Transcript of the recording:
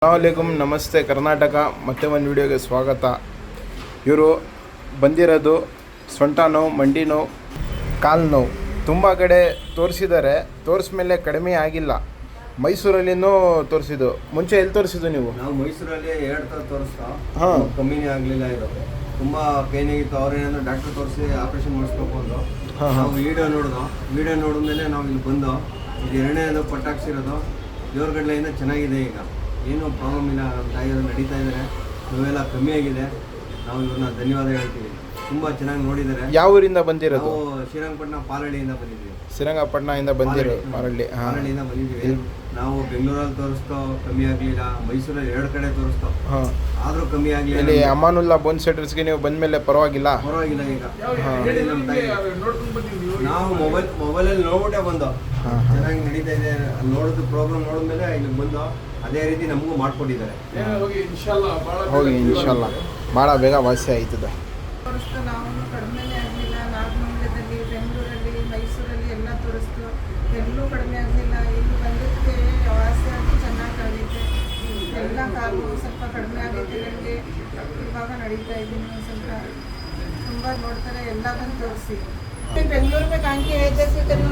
ಅಸ್ಸಲಾಮುಅಲೈಕುಂ ನಮಸ್ತೆ ಕರ್ನಾಟಕ. ಮತ್ತೆ ಒಂದು ವಿಡಿಯೋಗೆ ಸ್ವಾಗತ. ಇವರು ಬಂದಿರೋದು ಸೊಂಟ ನೋವು, ಮಂಡಿ ನೋವು, ಕಾಲು ನೋವು ತುಂಬ ಕಡೆ ತೋರಿಸಿದ್ದಾರೆ. ತೋರಿಸ್ಮೇಲೆ ಕಡಿಮೆ ಆಗಿಲ್ಲ. ಮೈಸೂರಲ್ಲಿನೂ ತೋರಿಸಿದ್ದು. ಮುಂಚೆ ಎಲ್ಲಿ ತೋರಿಸಿದ್ದು ನೀವು? ನಾವು ಮೈಸೂರಲ್ಲಿ 2 ಥರ ತೋರಿಸ್ತಾ ಕಮ್ಮಿನೇ ಆಗಲಿಲ್ಲ. ಇದು ತುಂಬ ಪೇನ್ ಆಗಿತ್ತು. ಅವ್ರೇನಂದ್ರೆ ಡಾಕ್ಟರ್ ತೋರಿಸಿ ಆಪ್ರೇಷನ್ ಮಾಡಿಸ್ಬೇಕು ಅಂದರು. ನಾವು ವಿಡಿಯೋ ನೋಡಿದ್ಮೇಲೆ ನಾವು ಇಲ್ಲಿ ಬಂದು ಇದು 2ನೇದು ಪಟ್ಟಾಕ್ಸಿರೋದು ದೇವ್ರಗಡ್ಲೆಯಿಂದ ಚೆನ್ನಾಗಿದೆ. ಈಗ ಏನೂ ಪ್ರಾಬ್ಲಮ್ ಇಲ್ಲ. ನಮ್ಮ ತಾಯಿಯವರು ನಡೀತಾ ಇದ್ದಾರೆ. ನೋವೆಲ್ಲ ಕಮ್ಮಿ ಆಗಿದೆ. ನಾವು ಇವ್ರನ್ನ ಧನ್ಯವಾದ ಹೇಳ್ತೀವಿ. ತುಂಬ ಚೆನ್ನಾಗಿ ನೋಡಿದ್ದಾರೆ. ಯಾವ ಊರಿಂದ ಬಂದಿರೋದು? ನಾವು ಶ್ರೀರಂಗಪಟ್ಟಣ ಪಾಲಹಳ್ಳಿಯಿಂದ ಬಂದಿದ್ದೀವಿ. ಶ್ರೀರಂಗಪಟ್ಟಣದಿಂದ ಬಂದಿರೋ ಪಾಲಹಳ್ಳಿಯಿಂದ ಬಂದಿದ್ದೀವಿ. ನಾವು ಬೆಂಗಳೂರಲ್ಲಿ ತೋರಿಸ್ತೋ ಕಮ್ಮಿ ಆಗಲಿಲ್ಲ. ಮೈಸೂರಲ್ಲಿ 2 ಕಡೆ ತೋರಿಸ್ತೋ ಆದರೂ ಕಮ್ಮಿ ಆಗಲಿಲ್ಲ. ಇಲ್ಲಿ ಅಮಾನುಲ್ಲಾ ಬೋನ್ ಸೆಟರ್ಸ್ಗೆ ನೀವು ಬಂದಮೇಲೆ ಪರವಾಗಿಲ್ಲ. ಈಗ ನಮ್ಮ ತಾಯಿ ನಾವು ಮೊಬೈಲಲ್ಲಿ ನೋಡ್ಬಿಟ್ಟೆ ಬಂದು ಚೆನ್ನಾಗಿ ನಡೀತಾ ಇದೆ. ನೋಡಿದ ಪ್ರೋಗ್ರಾಮ್ ನೋಡಿದ್ಮೇಲೆ ಇಲ್ಲಿ ಬಂದು ಅದೇ ರೀತಿ ನಮಗೂ ಮಾಡಿಕೊಟ್ಟಿದ್ದಾರೆ. ಹೋಗಿ ಇನ್ಶಾಲ್ಲ ಭಾಳ ಬೇಗ ವಾಸಿ ಆಯ್ತದೆ. ತೋರಿಸ್ತು. ನಾವು ಕಡಿಮೆನೇ ಆಗಲಿಲ್ಲ. ನಾಗಮಂಗಲದಲ್ಲಿ, ಬೆಂಗಳೂರಲ್ಲಿ, ಮೈಸೂರಲ್ಲಿ ಎಲ್ಲ ತೋರಿಸ್ತು. ಎಲ್ಲೂ ಕಡಿಮೆ ಆಗಲಿಲ್ಲ. ಇಲ್ಲಿ ಬಂದಕ್ಕೆ ವಾಸಿ ಆಗಿ ಚೆನ್ನಾಗಾಗೈತೆ. ಎಲ್ಲ ಕಾಲು ಸ್ವಲ್ಪ ಕಡಿಮೆ ಆಗೈತೆ. ನನಗೆ ಇವಾಗ ನಡೀತಾ ಇದ್ದೀನಿ. ಸ್ವಲ್ಪ ತುಂಬ ನೋಡ್ತಾರೆ. ಎಲ್ಲ ಬಂದು ತೋರಿಸಿ. ಬೆंगलुरु में काम किया है जैसे करना